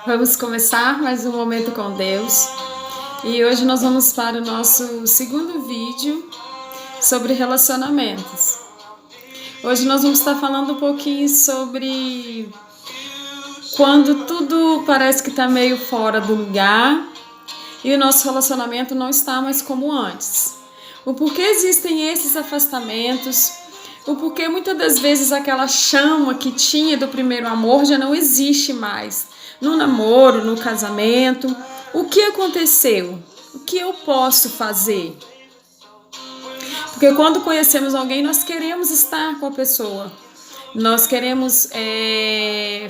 Vamos começar mais um momento com Deus. E hoje nós vamos para o nosso segundo vídeo sobre relacionamentos. Hoje nós vamos estar falando um pouquinho sobre quando tudo parece que está meio fora do lugar e o nosso relacionamento não está mais como antes. O porquê existem esses afastamentos, o porquê muitas das vezes aquela chama que tinha do primeiro amor já não existe mais. No namoro, no casamento, o que aconteceu? O que eu posso fazer? Porque quando conhecemos alguém, nós queremos estar com a pessoa. Nós queremos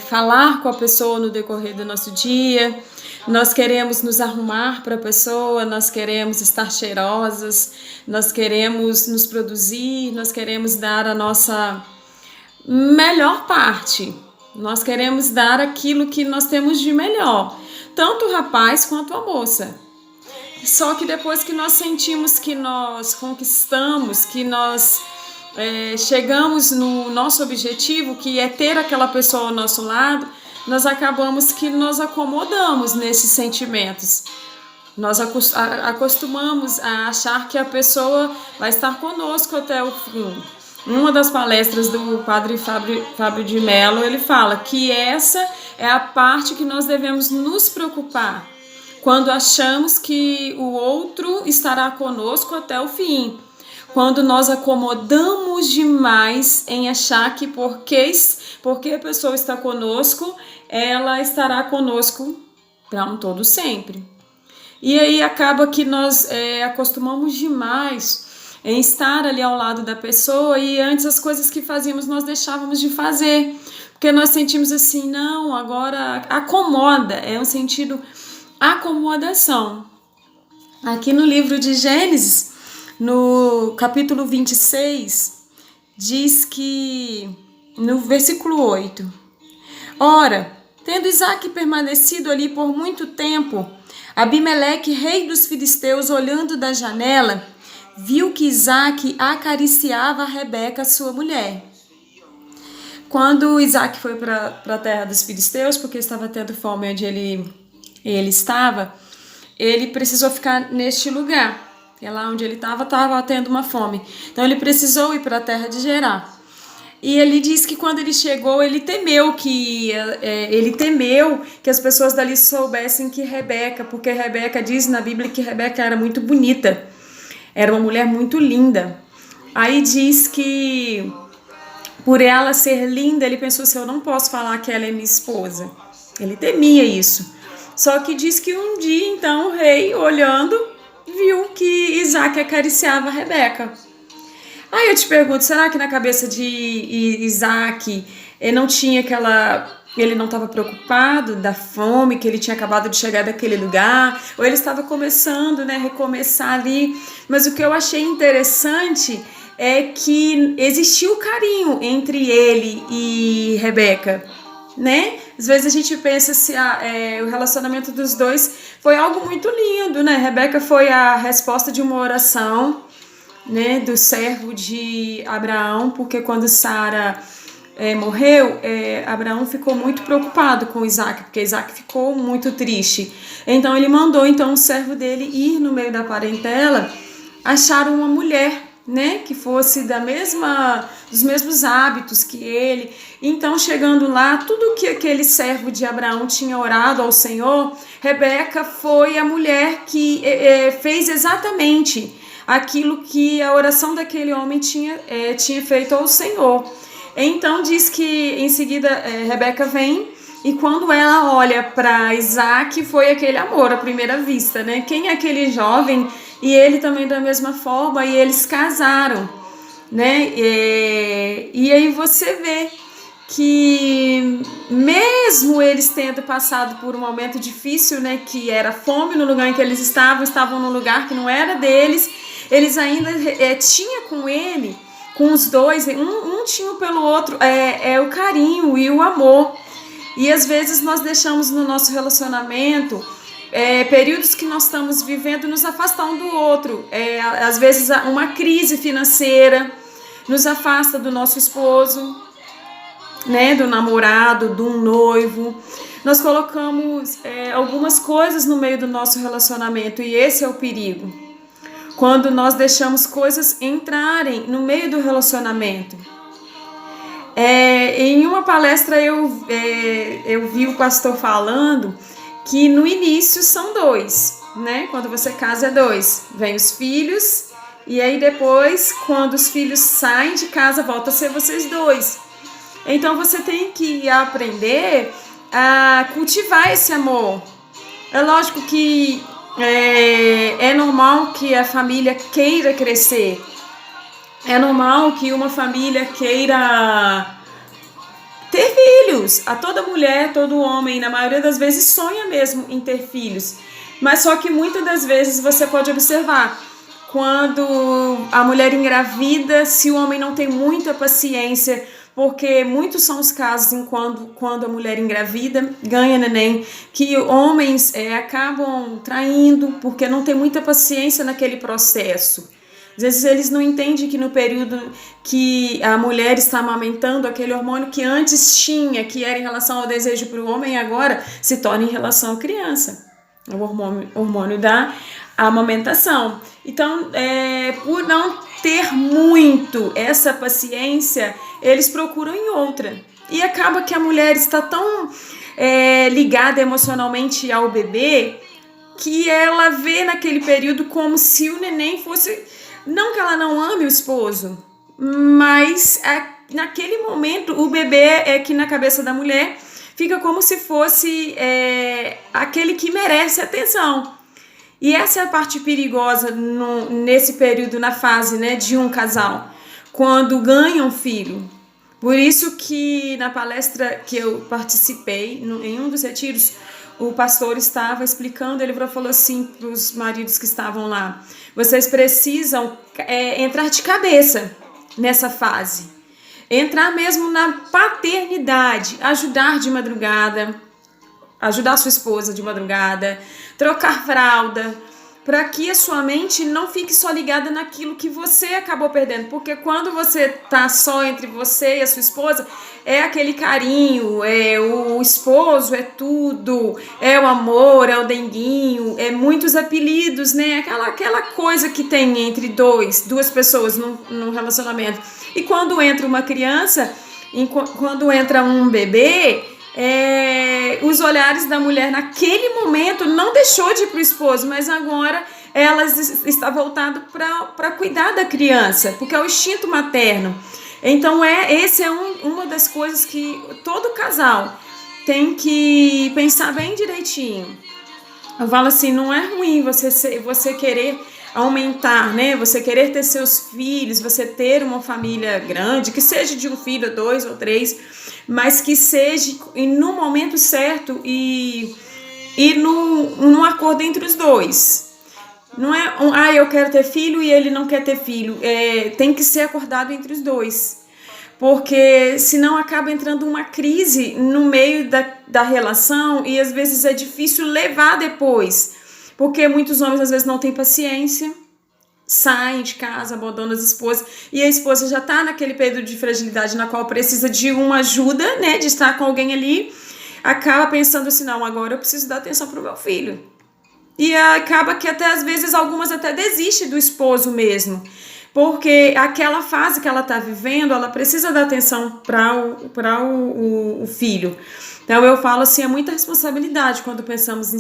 falar com a pessoa no decorrer do nosso dia. Nós queremos nos arrumar para a pessoa, nós queremos estar cheirosas, nós queremos nos produzir, nós queremos dar a nossa melhor parte. Nós queremos dar aquilo que nós temos de melhor, tanto o rapaz quanto a moça. Só que depois que nós sentimos que nós conquistamos, que nós chegamos no nosso objetivo, que é ter aquela pessoa ao nosso lado, nós acabamos que nos acomodamos nesses sentimentos. Nós acostumamos a achar que a pessoa vai estar conosco até o fim. Uma das palestras do padre Fábio de Mello, ele fala que essa é a parte que nós devemos nos preocupar, quando achamos que o outro estará conosco até o fim. Quando nós acomodamos demais em achar que porque a pessoa está conosco, ela estará conosco para um todo sempre. E aí acaba que nós acostumamos demais em estar ali ao lado da pessoa e antes as coisas que fazíamos nós deixávamos de fazer, porque nós sentimos assim, não, agora acomoda, é um sentido acomodação. Aqui no livro de Gênesis, no capítulo 26, diz que, no versículo 8, ora, tendo Isaque permanecido ali por muito tempo, Abimeleque, rei dos filisteus, olhando da janela, viu que Isaque acariciava a Rebeca, sua mulher. Quando Isaque foi para a terra dos filisteus, porque estava tendo fome onde ele estava, ele precisou ficar neste lugar. E lá onde ele estava tendo uma fome. Então ele precisou ir para a terra de Gerar. E ele diz que quando ele chegou, ele temeu que as pessoas dali soubessem que Rebeca, porque Rebeca diz na Bíblia que Rebeca era muito bonita, era uma mulher muito linda. Aí diz que por ela ser linda, ele pensou assim, eu não posso falar que ela é minha esposa. Ele temia isso. Só que diz que um dia, então, o rei, olhando, viu que Isaque acariciava a Rebeca. Aí eu te pergunto, será que na cabeça de Isaque ele não estava preocupado da fome, que ele tinha acabado de chegar daquele lugar, ou ele estava começando, recomeçar ali. Mas o que eu achei interessante é que existiu carinho entre ele e Rebeca, Às vezes a gente pensa se o relacionamento dos dois foi algo muito lindo, Rebeca foi a resposta de uma oração, do servo de Abraão, porque quando Sara morreu, Abraão ficou muito preocupado com Isaque, porque Isaque ficou muito triste. Então ele mandou o servo dele ir no meio da parentela, achar uma mulher, que fosse dos mesmos hábitos que ele. Então, chegando lá, tudo que aquele servo de Abraão tinha orado ao Senhor, Rebeca foi a mulher que fez exatamente aquilo que a oração daquele homem tinha feito ao Senhor. Então, diz que em seguida Rebeca vem e quando ela olha para Isaque, foi aquele amor à primeira vista, Quem é aquele jovem? E ele também da mesma forma, e eles casaram, E aí você vê que mesmo eles tendo passado por um momento difícil, que era fome no lugar em que eles estavam num lugar que não era deles, eles ainda tinham com ele, com os dois, um tinha pelo outro o carinho e o amor. E às vezes nós deixamos no nosso relacionamento períodos que nós estamos vivendo nos afastar um do outro. Às vezes uma crise financeira nos afasta do nosso esposo, do namorado, do noivo. nós colocamos algumas coisas no meio do nosso relacionamento, e esse é o perigo. Quando nós deixamos coisas entrarem no meio do relacionamento. Em uma palestra eu vi o pastor falando que no início são dois, né? Quando você casa é dois. Vem os filhos e aí depois, quando os filhos saem de casa, volta a ser vocês dois. Então você tem que aprender a cultivar esse amor. É lógico que é normal que a família queira crescer. É normal que uma família queira ter filhos. A toda mulher, todo homem, na maioria das vezes, sonha mesmo em ter filhos. Mas só que muitas das vezes você pode observar, quando a mulher engravida, se o homem não tem muita paciência, porque muitos são os casos em quando a mulher engravida, ganha neném, que homens acabam traindo porque não tem muita paciência naquele processo. Às vezes eles não entendem que no período que a mulher está amamentando, aquele hormônio que antes tinha, que era em relação ao desejo para o homem, agora se torna em relação à criança. O hormônio da amamentação. Então, por não ter muito essa paciência, eles procuram em outra. E acaba que a mulher está tão ligada emocionalmente ao bebê que ela vê naquele período como se o neném fosse... Não que ela não ame o esposo, mas naquele momento o bebê que na cabeça da mulher fica como se fosse aquele que merece atenção. E essa é a parte perigosa nesse período, na fase, né, de um casal, quando ganha um filho. Por isso que na palestra que eu participei, em um dos retiros, o pastor estava explicando, ele falou assim para os maridos que estavam lá: vocês precisam entrar de cabeça nessa fase, entrar mesmo na paternidade, ajudar de madrugada, ajudar a sua esposa de madrugada, trocar fralda, para que a sua mente não fique só ligada naquilo que você acabou perdendo. Porque quando você tá só entre você e a sua esposa, é aquele carinho, o esposo é tudo, é o amor, é o denguinho, é muitos apelidos, né? Aquela coisa que tem entre duas pessoas num relacionamento. E quando entra uma criança, quando entra um bebê, os olhares da mulher naquele momento não deixou de ir para o esposo, mas agora ela está voltada para cuidar da criança, porque é o instinto materno. Então esse é uma das coisas que todo casal tem que pensar bem direitinho. Eu falo assim, não é ruim você querer aumentar, né? Você querer ter seus filhos, você ter uma família grande, que seja de um filho, 2 ou 3, mas que seja no momento certo e num acordo entre os dois. Não é eu quero ter filho e ele não quer ter filho. Tem que ser acordado entre os dois. Porque senão acaba entrando uma crise no meio da relação e às vezes é difícil levar depois. Porque muitos homens às vezes não têm paciência, saem de casa, abandonam as esposas, e a esposa já está naquele período de fragilidade na qual precisa de uma ajuda, né, de estar com alguém ali, acaba pensando assim, não, agora eu preciso dar atenção para o meu filho. E acaba que até às vezes algumas até desistem do esposo mesmo, porque aquela fase que ela está vivendo, ela precisa dar atenção para o filho. Então eu falo assim, é muita responsabilidade quando pensamos em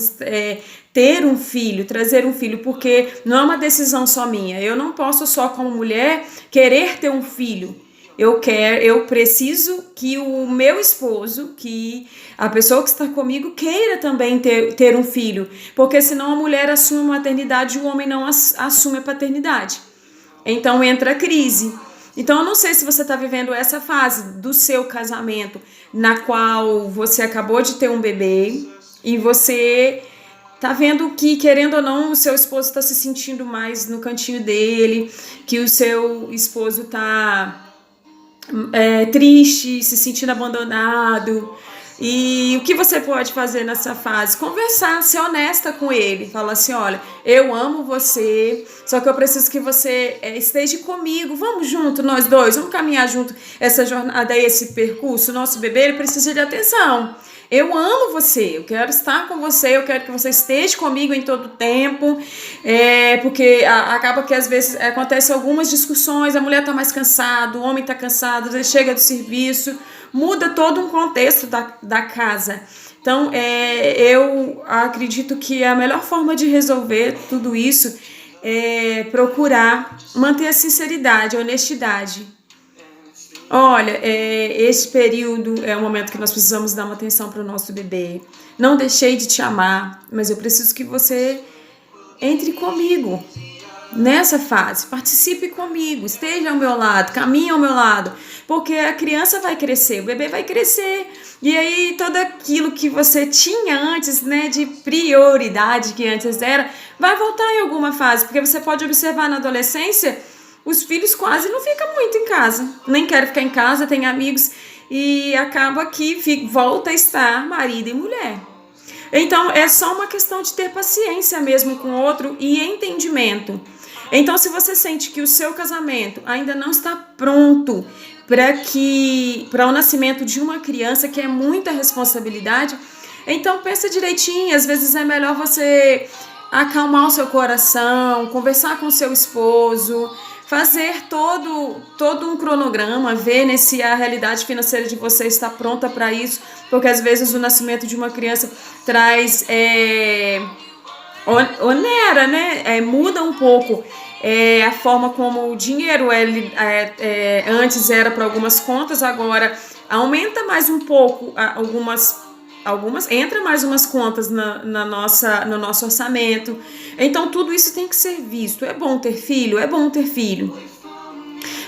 ter um filho, trazer um filho, porque não é uma decisão só minha. Eu não posso só como mulher querer ter um filho. Eu preciso que o meu esposo, que a pessoa que está comigo queira também ter um filho, porque senão a mulher assume a maternidade e o homem não assume a paternidade. Então entra a crise. Então eu não sei se você está vivendo essa fase do seu casamento, na qual você acabou de ter um bebê e você tá vendo que, querendo ou não, o seu esposo está se sentindo mais no cantinho dele, que o seu esposo tá triste, se sentindo abandonado. E o que você pode fazer nessa fase? Conversar, ser honesta com ele. Falar assim, olha, eu amo você, só que eu preciso que você esteja comigo. Vamos junto, nós dois, vamos caminhar junto essa jornada, esse percurso. O nosso bebê, ele precisa de atenção. Eu amo você, eu quero estar com você, eu quero que você esteja comigo em todo o tempo, porque acaba que às vezes acontecem algumas discussões, a mulher está mais cansada, o homem está cansado, às vezes chega do serviço, muda todo um contexto da casa. Então, eu acredito que a melhor forma de resolver tudo isso é procurar manter a sinceridade, a honestidade. Olha, esse período é um momento que nós precisamos dar uma atenção para o nosso bebê. Não deixei de te amar, mas eu preciso que você entre comigo nessa fase. Participe comigo, esteja ao meu lado, caminhe ao meu lado, porque a criança vai crescer, o bebê vai crescer. E aí tudo aquilo que você tinha antes, né, de prioridade que antes era, vai voltar em alguma fase, porque você pode observar na adolescência, os filhos quase não ficam muito em casa, nem querem ficar em casa, tem amigos, e acaba que volta a estar marido e mulher. Então é só uma questão de ter paciência mesmo com o outro e entendimento. Então, se você sente que o seu casamento ainda não está pronto para o nascimento de uma criança, que é muita responsabilidade, então pensa direitinho. Às vezes é melhor você acalmar o seu coração, conversar com o seu esposo, fazer todo um cronograma, ver se a realidade financeira de você está pronta para isso, porque às vezes o nascimento de uma criança traz onera, né? Muda um pouco a forma como o dinheiro antes era para algumas contas, agora aumenta mais um pouco algumas entra mais umas contas no nosso orçamento. Então tudo isso tem que ser visto. É bom ter filho? É bom ter filho.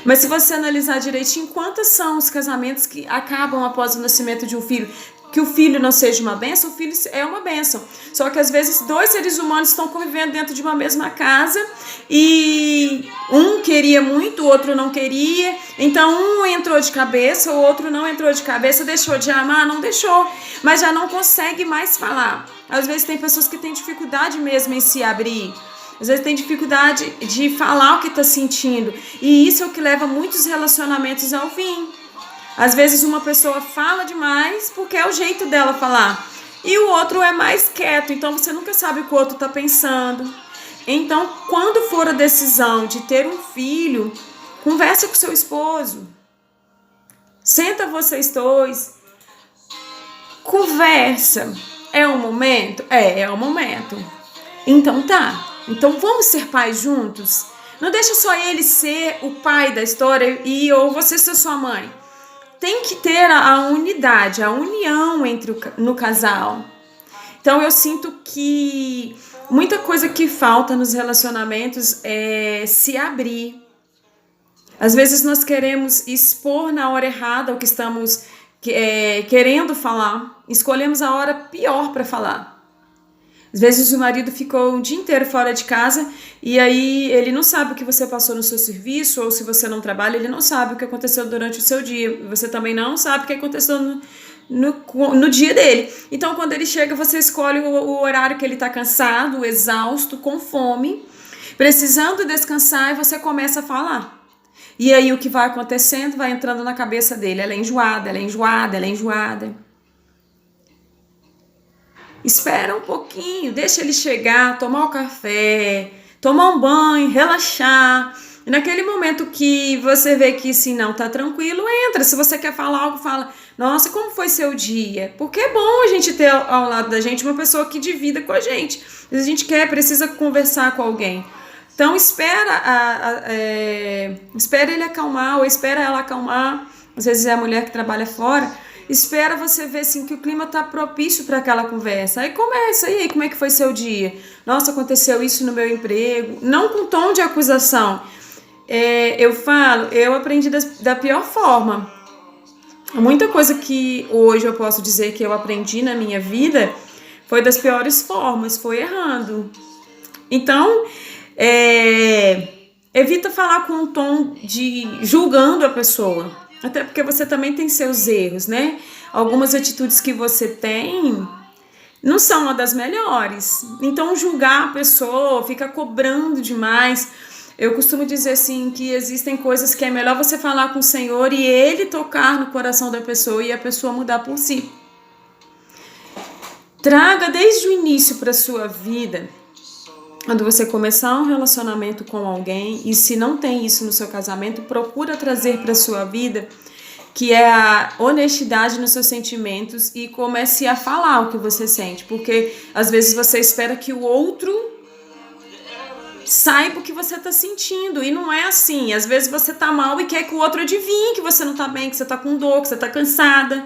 Mas se você analisar direitinho, quantos são os casamentos que acabam após o nascimento de um filho? Que o filho não seja uma bênção, o filho é uma bênção. Só que às vezes 2 seres humanos estão convivendo dentro de uma mesma casa e um queria muito, o outro não queria. Então um entrou de cabeça, o outro não entrou de cabeça, deixou de amar, não deixou, mas já não consegue mais falar. Às vezes tem pessoas que têm dificuldade mesmo em se abrir. Às vezes tem dificuldade de falar o que está sentindo. E isso é o que leva muitos relacionamentos ao fim. Às vezes uma pessoa fala demais porque é o jeito dela falar. E o outro é mais quieto, então você nunca sabe o que o outro está pensando. Então, quando for a decisão de ter um filho, conversa com seu esposo. Senta vocês dois. Conversa. É o momento? É o momento. Então tá. Então vamos ser pais juntos? Não deixa só ele ser o pai da história ou você ser sua mãe. Tem que ter a unidade, a união no casal. Então eu sinto que muita coisa que falta nos relacionamentos é se abrir. Às vezes nós queremos expor na hora errada o que estamos querendo falar. Escolhemos a hora pior para falar. Às vezes o marido ficou o dia inteiro fora de casa e aí ele não sabe o que você passou no seu serviço, ou se você não trabalha, ele não sabe o que aconteceu durante o seu dia. Você também não sabe o que aconteceu no dia dele. Então, quando ele chega, você escolhe o horário que ele está cansado, exausto, com fome, precisando descansar, e você começa a falar. E aí o que vai acontecendo vai entrando na cabeça dele. Ela é enjoada, ela é enjoada, ela é enjoada. Espera um pouquinho, deixa ele chegar, tomar o café, tomar um banho, relaxar. E naquele momento que você vê que se não tá tranquilo, entra. Se você quer falar algo, fala: nossa, como foi seu dia? Porque é bom a gente ter ao lado da gente uma pessoa que divida com a gente. Às vezes a gente precisa conversar com alguém. Então espera ele acalmar, ou espera ela acalmar. Às vezes é a mulher que trabalha fora. Espera você ver assim, que o clima está propício para aquela conversa. Aí começa, e aí, como é que foi seu dia? Nossa, aconteceu isso no meu emprego. Não com tom de acusação. Eu aprendi da pior forma. Muita coisa que hoje eu posso dizer que eu aprendi na minha vida foi das piores formas, foi errando. Então, evita falar com um tom de julgando a pessoa. Até porque você também tem seus erros, né? Algumas atitudes que você tem não são uma das melhores. Então, julgar a pessoa, fica cobrando demais. Eu costumo dizer assim, que existem coisas que é melhor você falar com o Senhor e Ele tocar no coração da pessoa e a pessoa mudar por si. Traga desde o início para sua vida, quando você começar um relacionamento com alguém, e se não tem isso no seu casamento, procura trazer para sua vida, que é a honestidade nos seus sentimentos, e comece a falar o que você sente, porque às vezes você espera que o outro saiba o que você tá sentindo, e não é assim. Às vezes você tá mal e quer que o outro adivinhe que você não tá bem, que você tá com dor, que você tá cansada,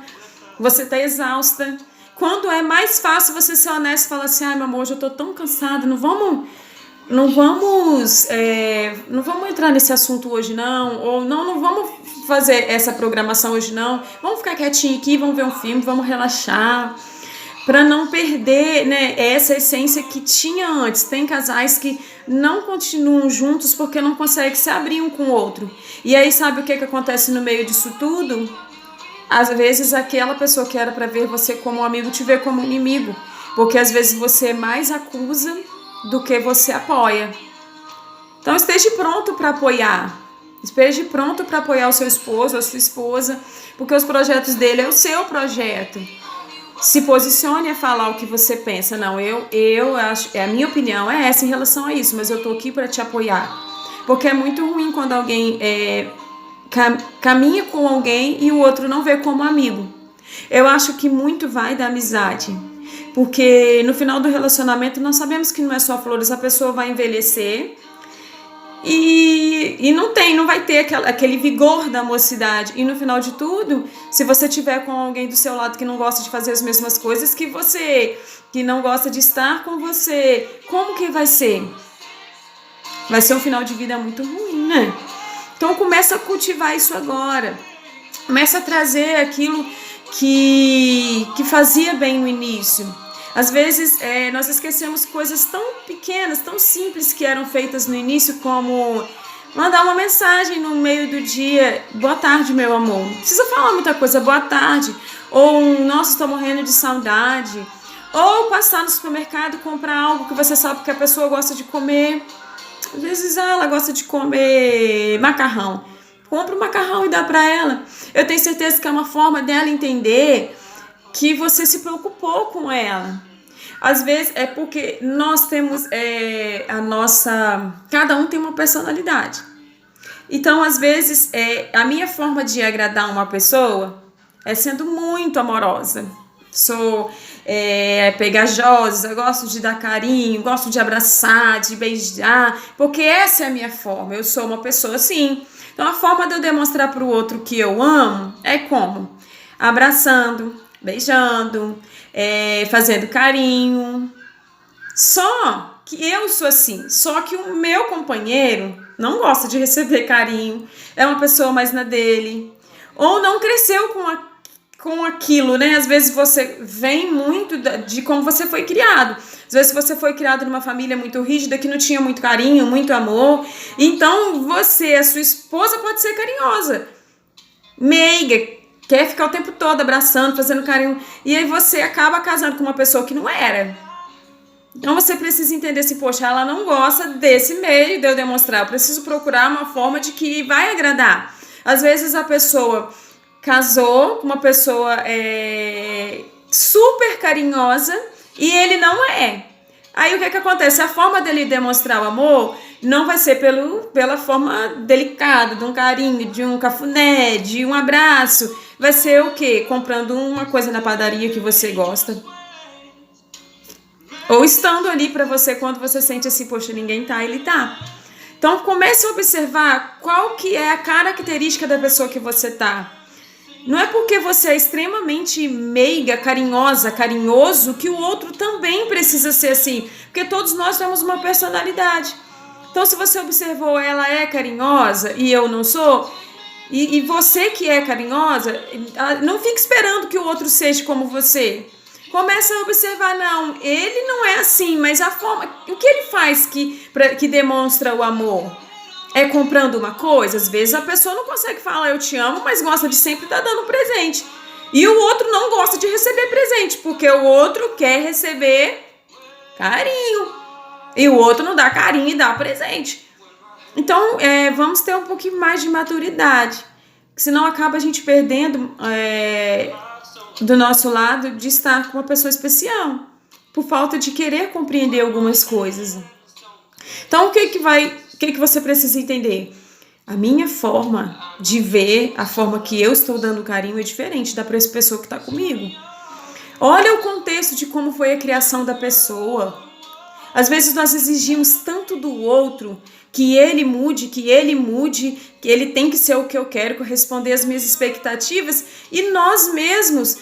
que você tá exausta. Quando é mais fácil você ser honesto e falar assim, ai meu amor, hoje eu tô tão cansada, não vamos entrar nesse assunto hoje não, ou não vamos fazer essa programação hoje não, vamos ficar quietinho aqui, vamos ver um filme, vamos relaxar, para não perder, né, essa essência que tinha antes. Tem casais que não continuam juntos porque não conseguem se abrir um com o outro, e aí sabe o que acontece no meio disso tudo? Às vezes aquela pessoa que era para ver você como um amigo te vê como um inimigo, porque às vezes você mais acusa do que você apoia. Então esteja pronto para apoiar. Esteja pronto para apoiar o seu esposo, a sua esposa, porque os projetos dele é o seu projeto. Se posicione a falar o que você pensa. Não, eu acho, a minha opinião é essa em relação a isso, mas eu tô aqui para te apoiar. Porque é muito ruim quando alguém caminha com alguém e o outro não vê como amigo. Eu acho que muito vai da amizade, porque no final do relacionamento nós sabemos que não é só flores, a pessoa vai envelhecer e não vai ter aquele vigor da mocidade, e no final de tudo, se você tiver com alguém do seu lado que não gosta de fazer as mesmas coisas que você, que não gosta de estar com você, como que vai ser? Vai ser um final de vida muito ruim, né? Então começa a cultivar isso agora. Começa a trazer aquilo que fazia bem no início. Às vezes nós esquecemos coisas tão pequenas, tão simples que eram feitas no início, como mandar uma mensagem no meio do dia, boa tarde meu amor. Não precisa falar muita coisa, boa tarde. Ou nossa, estou morrendo de saudade. Ou passar no supermercado e comprar algo que você sabe que a pessoa gosta de comer. Às vezes ela gosta de comer macarrão. Compra o macarrão e dá para ela. Eu tenho certeza que é uma forma dela entender que você se preocupou com ela. Às vezes é porque nós temos cada um tem uma personalidade. Então, às vezes, a minha forma de agradar uma pessoa é sendo muito amorosa. Sou pegajosa, gosto de dar carinho, gosto de abraçar, de beijar, porque essa é a minha forma. Eu sou uma pessoa assim. Então, a forma de eu demonstrar para o outro que eu amo é como? Abraçando, beijando, fazendo carinho. Só que eu sou assim. Só que o meu companheiro não gosta de receber carinho. É uma pessoa mais na dele. Ou não cresceu com aquilo, né? Às vezes você vem muito de como você foi criado. Às vezes você foi criado numa família muito rígida, que não tinha muito carinho, muito amor. Então a sua esposa pode ser carinhosa, meiga, quer ficar o tempo todo abraçando, fazendo carinho. E aí você acaba casando com uma pessoa que não era. Então você precisa entender assim, poxa, ela não gosta desse meio de eu demonstrar. Eu preciso procurar uma forma de que vai agradar. Às vezes a pessoa casou com uma pessoa super carinhosa e ele não é. Aí o que acontece? A forma dele demonstrar o amor não vai ser pela forma delicada, de um carinho, de um cafuné, de um abraço. Vai ser o quê? Comprando uma coisa na padaria que você gosta. Ou estando ali para você quando você sente assim, poxa, ninguém tá, ele tá. Então comece a observar qual que é a característica da pessoa que você tá. Não é porque você é extremamente meiga, carinhosa, carinhoso, que o outro também precisa ser assim. Porque todos nós temos uma personalidade. Então, se você observou, ela é carinhosa e eu não sou, e você que é carinhosa, não fique esperando que o outro seja como você. Começa a observar, não, ele não é assim, mas a forma, o que ele faz que demonstra o amor? É comprando uma coisa? Às vezes a pessoa não consegue falar eu te amo, mas gosta de sempre estar dando presente. E o outro não gosta de receber presente, porque o outro quer receber carinho. E o outro não dá carinho e dá presente. Então, vamos ter um pouquinho mais de maturidade. Senão acaba a gente perdendo do nosso lado de estar com uma pessoa especial, por falta de querer compreender algumas coisas. Então, o que você precisa entender? A minha forma de ver, a forma que eu estou dando carinho é diferente da pessoa que está comigo. Olha o contexto de como foi a criação da pessoa. Às vezes nós exigimos tanto do outro, que ele mude, que ele tem que ser o que eu quero, corresponder às minhas expectativas, e nós mesmos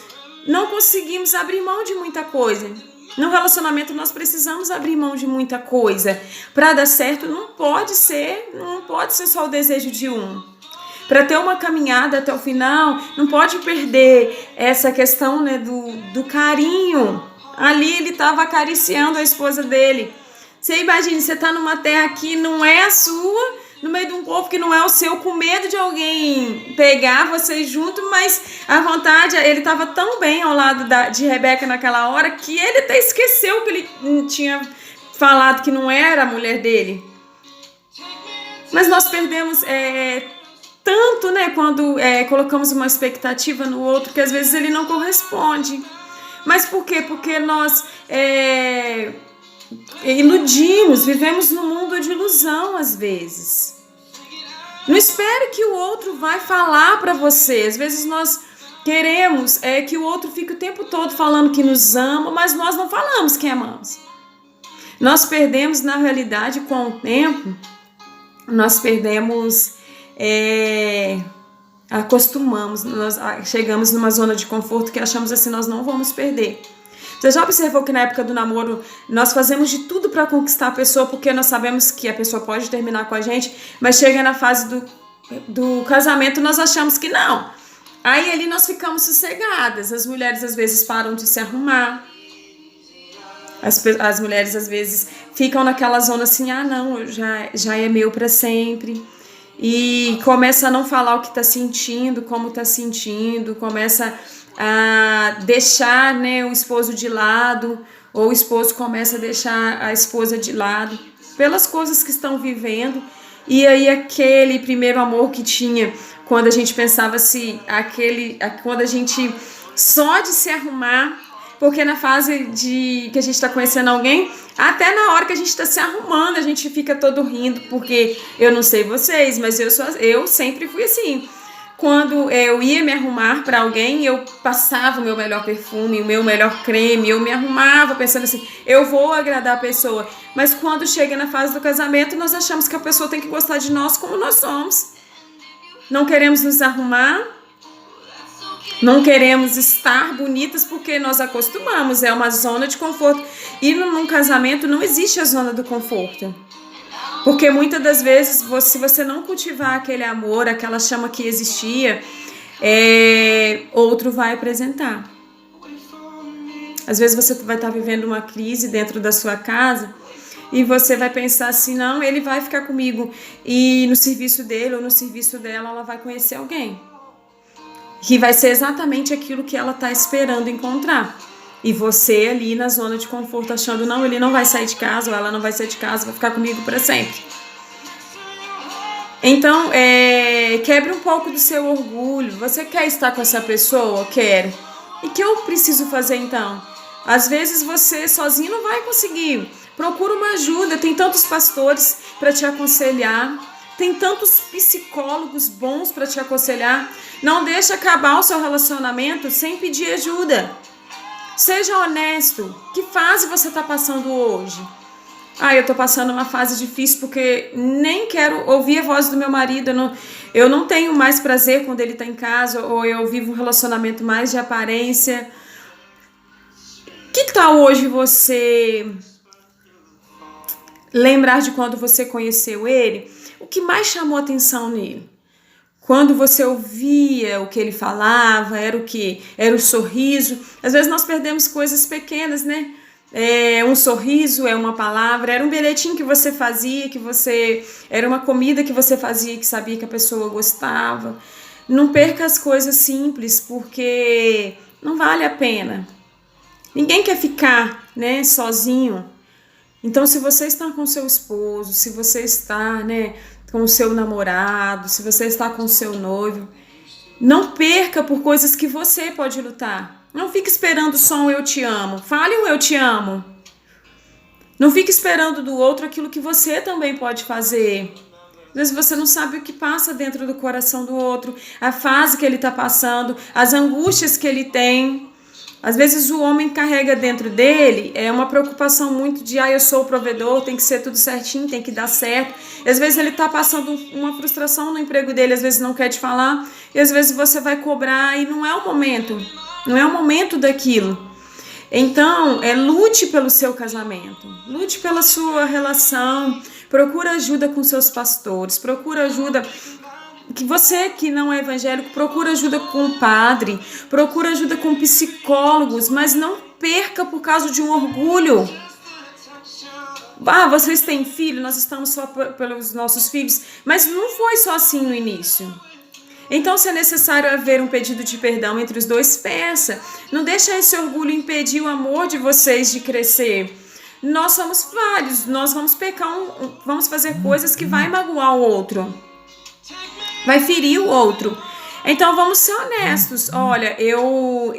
não conseguimos abrir mão de muita coisa. No relacionamento nós precisamos abrir mão de muita coisa. Para dar certo não pode ser só o desejo de um. Para ter uma caminhada até o final, não pode perder essa questão, né, do carinho. Ali ele estava acariciando a esposa dele. Você imagina, você está numa terra que não é a sua, no meio de um povo que não é o seu, com medo de alguém pegar vocês junto, mas a vontade, ele estava tão bem ao lado de Rebeca naquela hora que ele até esqueceu que ele tinha falado que não era a mulher dele. Mas nós perdemos tanto, né, quando colocamos uma expectativa no outro, que às vezes ele não corresponde. Mas por quê? Porque nós iludimos, vivemos num mundo de ilusão às vezes. Não espere que o outro vai falar para você. Às vezes nós queremos que o outro fique o tempo todo falando que nos ama, mas nós não falamos que amamos. Nós perdemos, na realidade, com o tempo, nós perdemos, acostumamos, nós chegamos numa zona de conforto que achamos assim, nós não vamos perder. Você já observou que na época do namoro nós fazemos de tudo para conquistar a pessoa, porque nós sabemos que a pessoa pode terminar com a gente, mas chega na fase do casamento nós achamos que não. Aí ali nós ficamos sossegadas. As mulheres às vezes param de se arrumar. As mulheres às vezes ficam naquela zona assim, não, já é meu para sempre. E começa a não falar o que está sentindo, como está sentindo, começa a deixar, né, o esposo de lado, ou o esposo começa a deixar a esposa de lado pelas coisas que estão vivendo. E aí aquele primeiro amor que tinha, quando a gente pensava assim, quando a gente só de se arrumar, porque na fase que a gente está conhecendo alguém, até na hora que a gente está se arrumando, a gente fica todo rindo, porque eu não sei vocês, mas eu sempre fui assim. Quando eu ia me arrumar para alguém, eu passava o meu melhor perfume, o meu melhor creme, eu me arrumava pensando assim, eu vou agradar a pessoa. Mas quando chega na fase do casamento, nós achamos que a pessoa tem que gostar de nós como nós somos. Não queremos nos arrumar, não queremos estar bonitas porque nós acostumamos, é uma zona de conforto. E num casamento não existe a zona do conforto. Porque muitas das vezes, se você não cultivar aquele amor, aquela chama que existia, outro vai apresentar. Às vezes você vai estar vivendo uma crise dentro da sua casa e você vai pensar assim, não, ele vai ficar comigo. E no serviço dele ou no serviço dela, ela vai conhecer alguém. Que vai ser exatamente aquilo que ela está esperando encontrar. E você ali na zona de conforto achando, não, ele não vai sair de casa, ou ela não vai sair de casa, vai ficar comigo para sempre. Então, quebre um pouco do seu orgulho. Você quer estar com essa pessoa? Quero. E o que eu preciso fazer então? Às vezes você sozinho não vai conseguir. Procura uma ajuda, tem tantos pastores para te aconselhar. Tem tantos psicólogos bons para te aconselhar. Não deixe acabar o seu relacionamento sem pedir ajuda. Seja honesto. Que fase você está passando hoje? Eu estou passando uma fase difícil porque nem quero ouvir a voz do meu marido. Eu não tenho mais prazer quando ele está em casa, ou eu vivo um relacionamento mais de aparência. Que tal hoje você lembrar de quando você conheceu ele? O que mais chamou atenção nele? Quando você ouvia o que ele falava, era o quê? Era o sorriso. Às vezes nós perdemos coisas pequenas, né? Um sorriso, uma palavra, era um bilhetinho que você fazia, era uma comida que você fazia, que sabia que a pessoa gostava. Não perca as coisas simples, porque não vale a pena. Ninguém quer ficar, né, sozinho. Então, se você está com seu esposo, se você está, né, com o seu namorado, se você está com o seu noivo, não perca por coisas que você pode lutar. Não fique esperando só um eu te amo. Fale um eu te amo. Não fique esperando do outro aquilo que você também pode fazer. Às vezes você não sabe o que passa dentro do coração do outro, a fase que ele está passando, as angústias que ele tem. Às vezes o homem carrega dentro dele uma preocupação muito de eu sou o provedor, tem que ser tudo certinho, tem que dar certo. E às vezes ele está passando uma frustração no emprego dele, às vezes não quer te falar, e às vezes você vai cobrar e não é o momento, não é o momento daquilo. Então, lute pelo seu casamento, lute pela sua relação, procura ajuda com seus pastores, procura ajuda. Que você que não é evangélico, procura ajuda com o padre, procura ajuda com psicólogos, mas não perca por causa de um orgulho. Vocês têm filho, nós estamos só pelos nossos filhos, mas não foi só assim no início. Então, se é necessário haver um pedido de perdão entre os dois, peça. Não deixa esse orgulho impedir o amor de vocês de crescer. Nós somos vários, nós vamos pecar, vamos fazer coisas que vai magoar o outro. Vai ferir o outro. Então vamos ser honestos. Olha, eu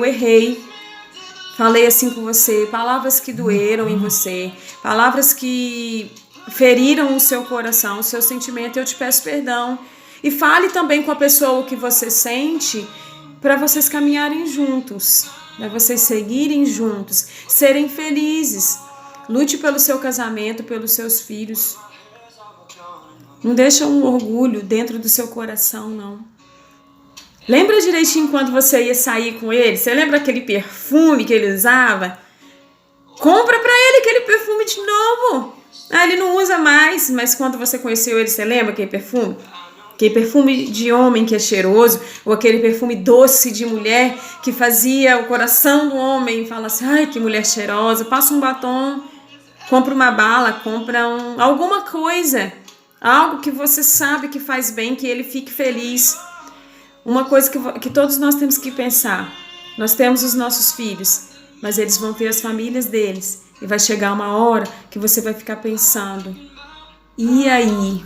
errei. Falei assim com você, palavras que doeram em você, palavras que feriram o seu coração, o seu sentimento. Eu te peço perdão. E fale também com a pessoa o que você sente, para vocês caminharem juntos, para vocês seguirem juntos, serem felizes. Lute pelo seu casamento, pelos seus filhos. Não deixa um orgulho dentro do seu coração, não. Lembra direitinho quando você ia sair com ele? Você lembra aquele perfume que ele usava? Compra pra ele aquele perfume de novo. Ele não usa mais, mas quando você conheceu ele, você lembra aquele perfume? Aquele perfume de homem que é cheiroso, ou aquele perfume doce de mulher que fazia o coração do homem falar assim, ai, que mulher cheirosa, passa um batom, compra uma bala, compra alguma coisa. Algo que você sabe que faz bem, que ele fique feliz. Uma coisa que todos nós temos que pensar. Nós temos os nossos filhos, mas eles vão ter as famílias deles. E vai chegar uma hora que você vai ficar pensando, e aí?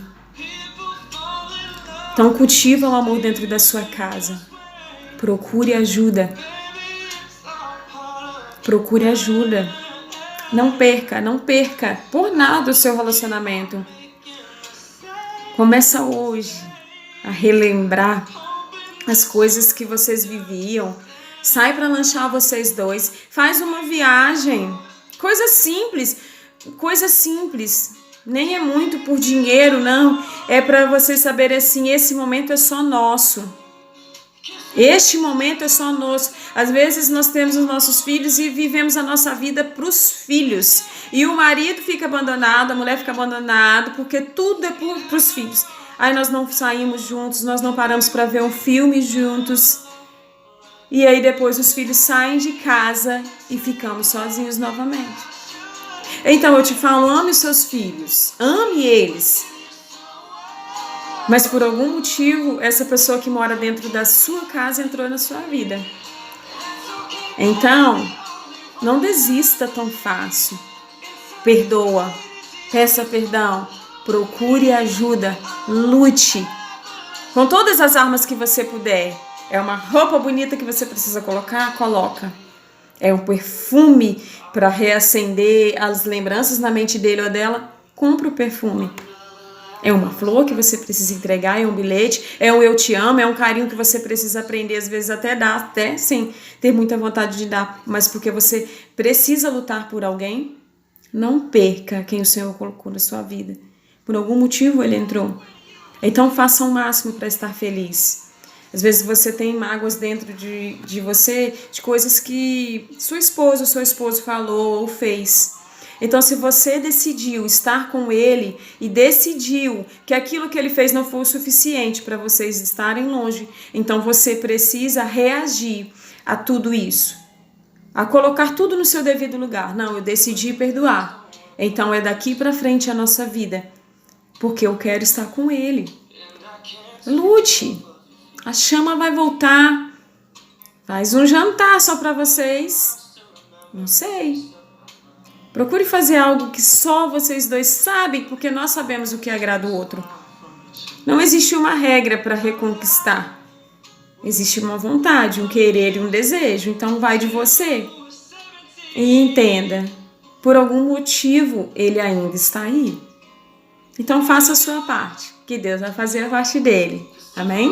Então cultiva o amor dentro da sua casa. Procure ajuda. Procure ajuda. Não perca por nada o seu relacionamento. Começa hoje a relembrar as coisas que vocês viviam. Sai para lanchar vocês dois. Faz uma viagem. Coisa simples. Nem é muito por dinheiro, não. É para vocês saberem assim, esse momento é só nosso. Este momento é só nosso. Às vezes nós temos os nossos filhos e vivemos a nossa vida para os filhos. E o marido fica abandonado, a mulher fica abandonada, porque tudo é para os filhos. Aí nós não saímos juntos, nós não paramos para ver um filme juntos. E aí depois os filhos saem de casa e ficamos sozinhos novamente. Então eu te falo, ame os seus filhos, ame eles. Mas por algum motivo, essa pessoa que mora dentro da sua casa entrou na sua vida. Então, não desista tão fácil. Perdoa, peça perdão, procure ajuda, lute. Com todas as armas que você puder. É uma roupa bonita que você precisa colocar? Coloca. É um perfume para reacender as lembranças na mente dele ou dela? Compra o perfume. É uma flor que você precisa entregar, é um bilhete, é um eu te amo, é um carinho que você precisa aprender, às vezes até dar, até sem ter muita vontade de dar, mas porque você precisa lutar por alguém. Não perca quem o Senhor colocou na sua vida. Por algum motivo ele entrou. Então faça o máximo para estar feliz. Às vezes você tem mágoas dentro de você, de coisas que sua esposa ou seu esposo falou ou fez. Então, se você decidiu estar com ele e decidiu que aquilo que ele fez não foi o suficiente para vocês estarem longe, então você precisa reagir a tudo isso. A colocar tudo no seu devido lugar. Não, eu decidi perdoar. Então, é daqui para frente a nossa vida. Porque eu quero estar com ele. Lute. A chama vai voltar. Faz um jantar só para vocês. Não sei. Procure fazer algo que só vocês dois sabem, porque nós sabemos o que agrada o outro. Não existe uma regra para reconquistar. Existe uma vontade, um querer e um desejo. Então vai de você. E entenda, por algum motivo ele ainda está aí. Então faça a sua parte, que Deus vai fazer a parte dele. Amém?